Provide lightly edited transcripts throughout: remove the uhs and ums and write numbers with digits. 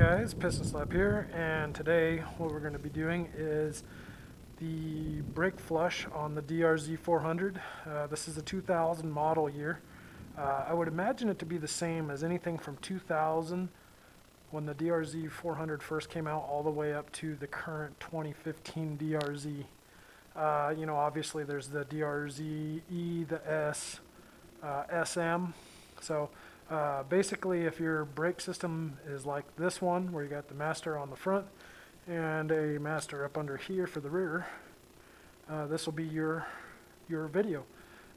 guys, Piston Slap here, and today what we're going to be doing is the brake flush on the DRZ400. This is a 2000 model year. I would imagine it to be the same as anything from 2000 when the DRZ400 first came out all the way up to the current 2015 DRZ. Obviously there's the DRZ-E, the S, SM. So basically, if your brake system is like this one, where you got the master on the front and a master up under here for the rear, this will be your video.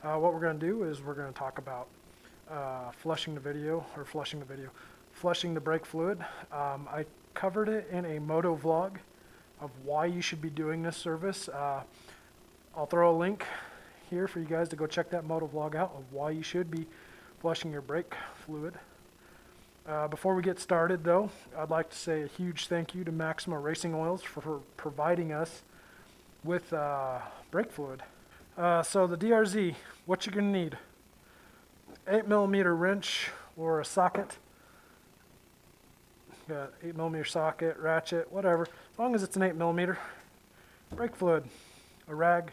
What we're going to do is we're going to talk about flushing the brake fluid. I covered it in a moto vlog of why you should be doing this service. I'll throw a link here for you guys to go check that moto vlog out of why you should be flushing your brake fluid. Before we get started though, I'd like to say a huge thank you to Maxima Racing Oils for providing us with brake fluid. So the DRZ, what you're going to need: 8mm wrench or a socket. Got 8mm socket, ratchet, whatever, as long as it's an 8mm. Brake fluid, a rag,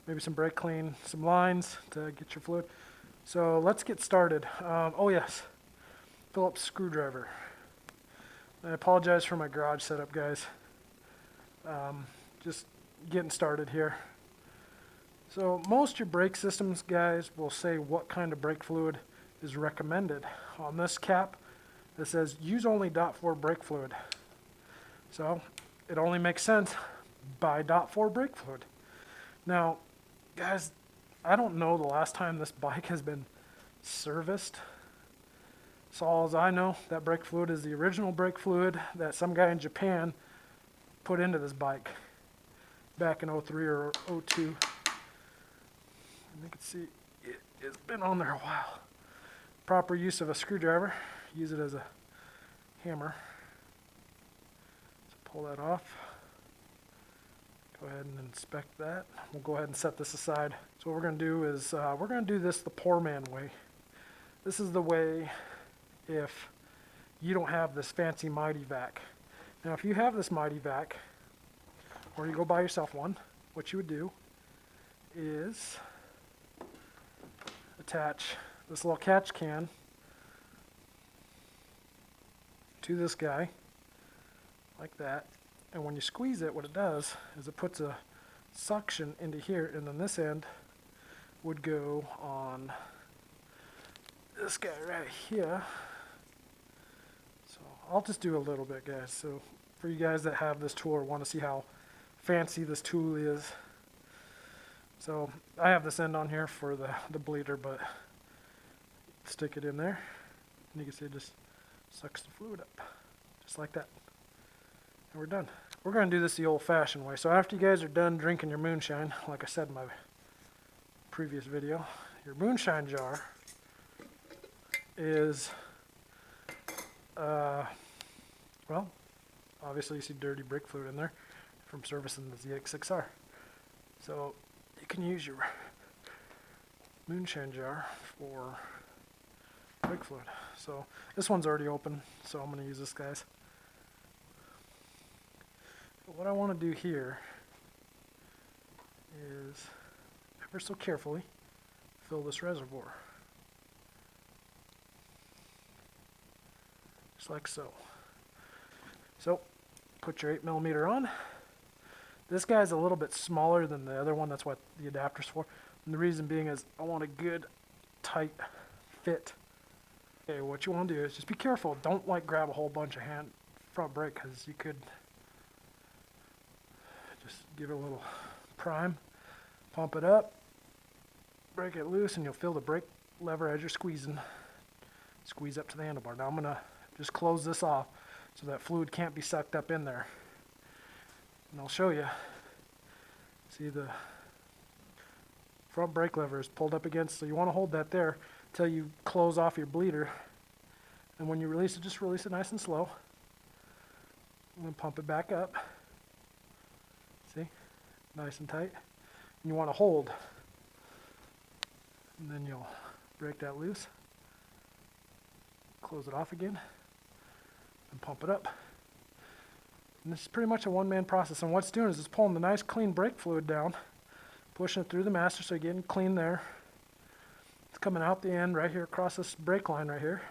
maybe some brake clean, some lines to get your fluid. So let's get started. Oh yes, Phillips screwdriver. I apologize for my garage setup, guys. Just getting started here. So most your brake systems, guys, will say what kind of brake fluid is recommended. On this cap, it says use only Dot4 brake fluid. So it only makes sense, buy Dot4 brake fluid. Now, guys, I don't know the last time this bike has been serviced. So all as I know, that brake fluid is the original brake fluid that some guy in Japan put into this bike back in 03 or 02. And you can see it's been on there a while. Proper use of a screwdriver. Use it as a hammer. So pull that off. Go ahead and inspect that. We'll go ahead and set this aside. So what we're going to do is we're going to do this the poor man way. This is the way if you don't have this fancy Mighty Vac. Now if you have this Mighty Vac, or you go buy yourself one, what you would do is attach this little catch can to this guy like that. And when you squeeze it, what it does is it puts a suction into here, and then this end would go on this guy right here. So I'll just do a little bit, guys. So for you guys that have this tool or want to see how fancy this tool is. So I have this end on here for the bleeder, but stick it in there, and you can see it just sucks the fluid up, just like that. And we're done. We're going to do this the old-fashioned way. So after you guys are done drinking your moonshine, like I said in my previous video, your moonshine jar is, well, obviously you see dirty brake fluid in there from servicing the ZX6R. So you can use your moonshine jar for brake fluid. So this one's already open, so I'm going to use this, guys. But what I want to do here is ever so carefully fill this reservoir. Just like so. So put your 8mm on. This guy's a little bit smaller than the other one, that's what the adapter's for. And the reason being is I want a good tight fit. Okay, what you want to do is just be careful. Don't like grab a whole bunch of front brake, because you could just give it a little prime, pump it up, break it loose, and you'll feel the brake lever as you're squeezing. Squeeze up to the handlebar. Now I'm going to just close this off so that fluid can't be sucked up in there. And I'll show you. See, the front brake lever is pulled up against, so you want to hold that there until you close off your bleeder. And when you release it, just release it nice and slow. And then pump it back up. See? Nice and tight. And you want to hold. And then you'll break that loose. Close it off again. And pump it up. And this is pretty much a one-man process. And what it's doing is it's pulling the nice clean brake fluid down, pushing it through the master so you're getting clean there. It's coming out the end right here across this brake line right here.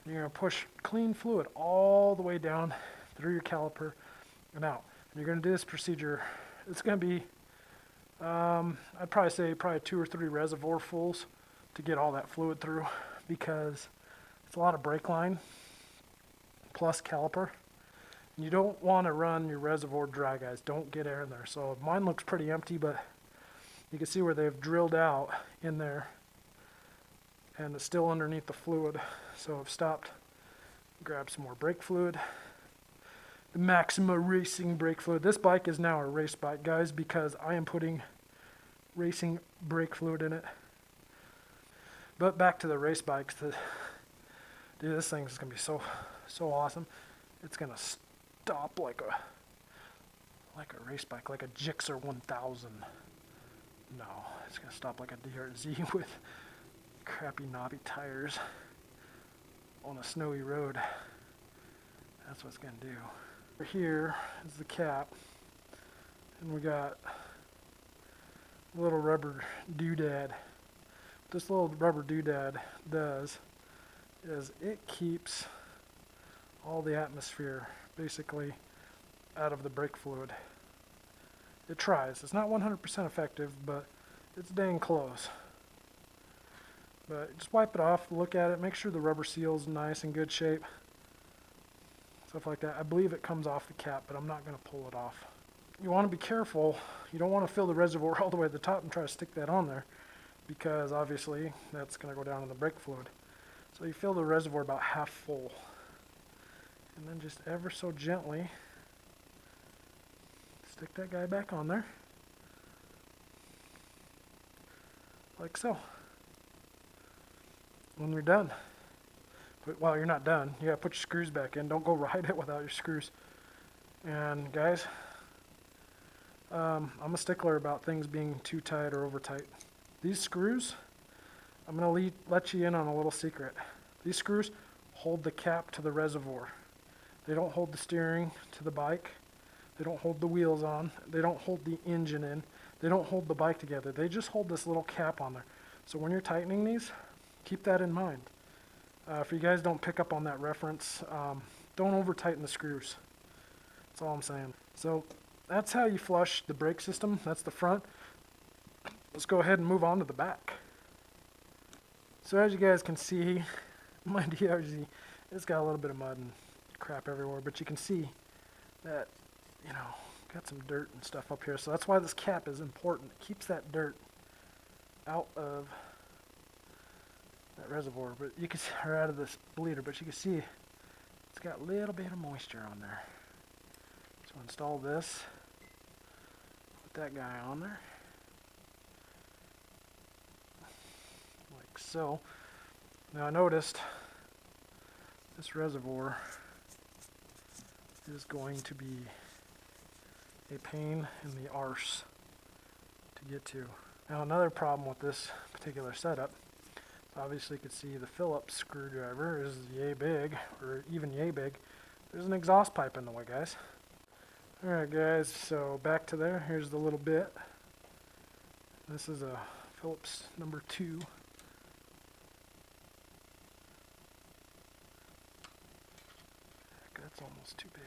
And you're going to push clean fluid all the way down through your caliper and out. And you're going to do this procedure. It's going to be, I'd probably say 2 or 3 reservoir fulls to get all that fluid through, because it's a lot of brake line plus caliper. And you don't want to run your reservoir dry, guys. Don't get air in there. So mine looks pretty empty, but you can see where they've drilled out in there, and it's still underneath the fluid. So I've stopped, grab some more brake fluid. The Maxima racing brake fluid. This bike is now a race bike, guys, because I am putting racing brake fluid in it. But back to the race bikes. Dude, this thing is gonna be so awesome. It's gonna stop like a race bike, like a JIS 1000. No, it's gonna stop like a DRZ with crappy knobby tires on a snowy road. That's what it's gonna do. Here is the cap, and we got a little rubber doodad. What this little rubber doodad does is it keeps all the atmosphere basically out of the brake fluid. It tries. It's not 100% effective, but it's dang close. But just wipe it off, look at it, make sure the rubber seal's nice and good shape. Stuff like that. I believe it comes off the cap, but I'm not going to pull it off. You want to be careful. You don't want to fill the reservoir all the way to the top and try to stick that on there, because obviously that's going to go down in the brake fluid. So you fill the reservoir about half full, and then just ever so gently stick that guy back on there, like so. When you're done, well, you're not done. You gotta put your screws back in. Don't go ride it without your screws. And guys, I'm a stickler about things being too tight or over tight. These screws, I'm gonna let you in on a little secret. These screws hold the cap to the reservoir. They don't hold the steering to the bike. They don't hold the wheels on. They don't hold the engine in. They don't hold the bike together. They just hold this little cap on there. So when you're tightening these, keep that in mind. If you guys don't pick up on that reference, don't over tighten the screws. That's all I'm saying. So that's how you flush the brake system. That's the front. Let's go ahead and move on to the back. So as you guys can see, my DRZ, it's got a little bit of mud and crap everywhere, but you can see that, you know, got some dirt and stuff up here. So that's why this cap is important. It keeps that dirt out of that reservoir, but you can see, or out of this bleeder, but you can see it's got a little bit of moisture on there. So install this, put that guy on there, like so. Now I noticed this reservoir is going to be a pain in the arse to get to. Now another problem with this particular setup, obviously you can see the Phillips screwdriver is yay big, or even yay big. There's an exhaust pipe in the way, guys. Alright guys, so back to there. Here's the little bit. This is a Phillips number 2. Heck, that's almost too big.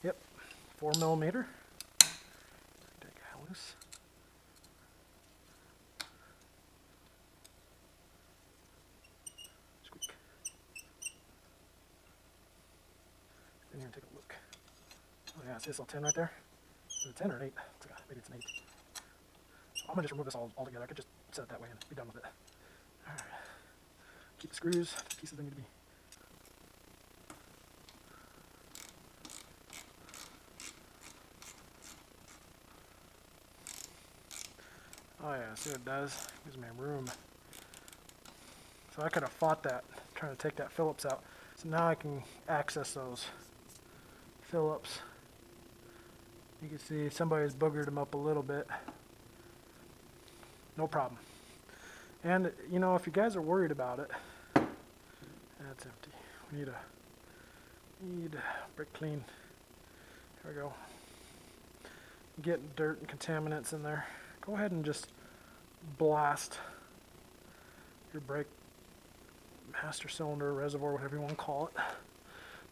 Yep, 4mm. Take it loose. Squeak. In here and take a look. Oh yeah, see this little 10 right there? Is it a 10 or an 8? Maybe it's an 8. So I'm going to just remove this all together. I could just set it that way and be done with it. Alright. Keep the screws, the pieces they need to be. Oh yeah, see what it does? Gives me room. So I could have fought that, trying to take that Phillips out. So now I can access those Phillips. You can see somebody's boogered them up a little bit. No problem. And, you know, if you guys are worried about it, that's empty. We need brake clean. There we go. Getting dirt and contaminants in there. Go ahead and just blast your brake master cylinder, reservoir, whatever you want to call it.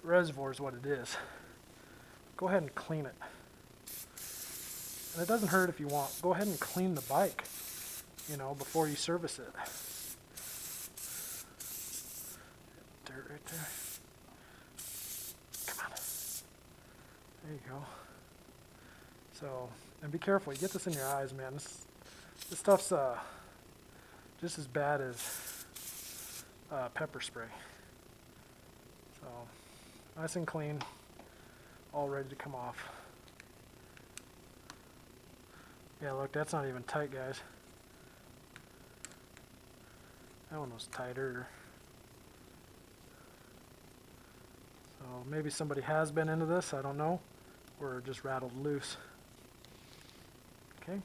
The reservoir is what it is. Go ahead and clean it. And it doesn't hurt if you want. Go ahead and clean the bike, you know, before you service it. Dirt right there. Come on. There you go. So, and be careful. You get this in your eyes, man. This stuff's just as bad as pepper spray. So, nice and clean, all ready to come off. Yeah, look, that's not even tight, guys. That one was tighter. So maybe somebody has been into this, I don't know, or just rattled loose. Okay,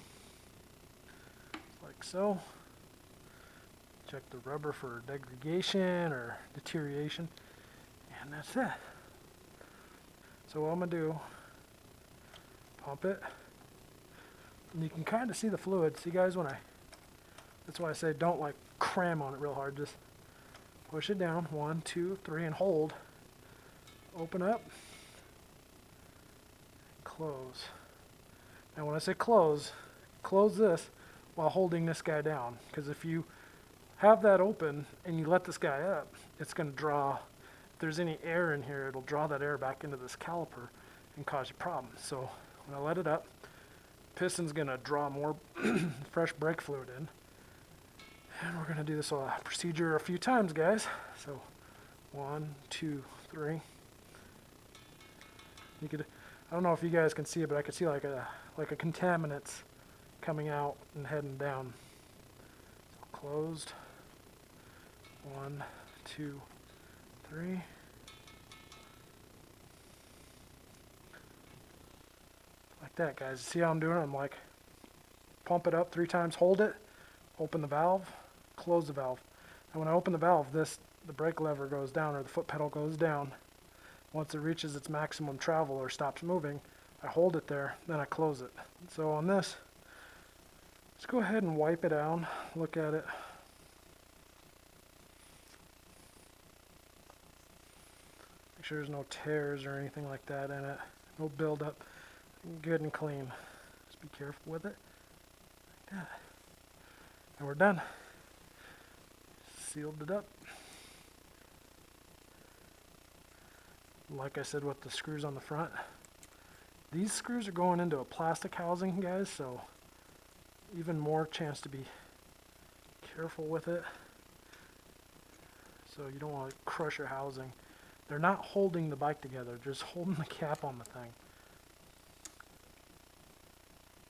like so. Check the rubber for degradation or deterioration, and that's it. So what I'm gonna do, pump it, and you can kind of see the fluid. See, guys, that's why I say don't like cram on it real hard. Just push it down, 1, 2, 3, and hold. Open up, close. Now when I say close this while holding this guy down, because if you have that open and you let this guy up, it's going to draw, if there's any air in here, it'll draw that air back into this caliper and cause you problems. So when I let it up, piston's going to draw more fresh brake fluid in. And we're going to do this procedure a few times, guys. So 1, 2, 3. You could, I don't know if you guys can see it, but I could see like a contaminants coming out and heading down. So closed. 1, 2, 3. Like that, guys. See how I'm doing it? I'm like, pump it up 3 times, hold it, open the valve, close the valve. And when I open the valve, the brake lever goes down, or the foot pedal goes down. Once it reaches its maximum travel or stops moving, I hold it there, then I close it. So on this, let's go ahead and wipe it down, look at it. Make sure there's no tears or anything like that in it. No buildup. Good and clean. Just be careful with it. Like that. And we're done. Sealed it up. Like I said with the screws on the front, these screws are going into a plastic housing, guys, so even more chance to be careful with it. So you don't want to crush your housing. They're not holding the bike together, just holding the cap on the thing.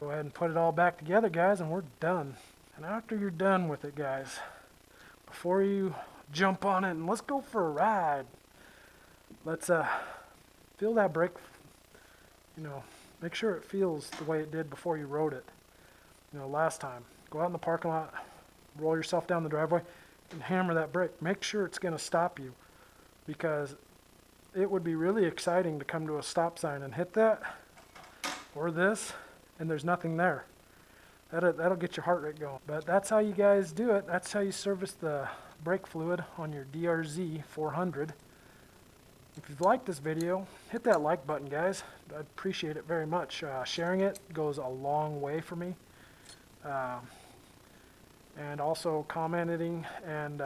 Go ahead and put it all back together, guys, and we're done. And after you're done with it, guys, before you jump on it and let's go for a ride, let's feel that brake, you know, make sure it feels the way it did before you rode it, you know, last time. Go out in the parking lot, roll yourself down the driveway, and hammer that brake. Make sure it's going to stop you, because it would be really exciting to come to a stop sign and hit that, or this, and there's nothing there. That'll get your heart rate going. But that's how you guys do it. That's how you service the brake fluid on your DRZ400. If you've liked this video, hit that like button, guys. I'd appreciate it very much. Sharing it goes a long way for me. And also commenting and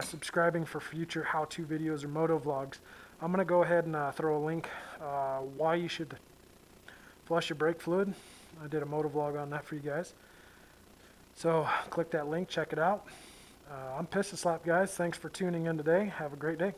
subscribing for future how-to videos or moto vlogs. I'm going to go ahead and throw a link why you should flush your brake fluid. I did a moto vlog on that for you guys. So click that link, check it out. I'm Piston Slap, guys. Thanks for tuning in today. Have a great day.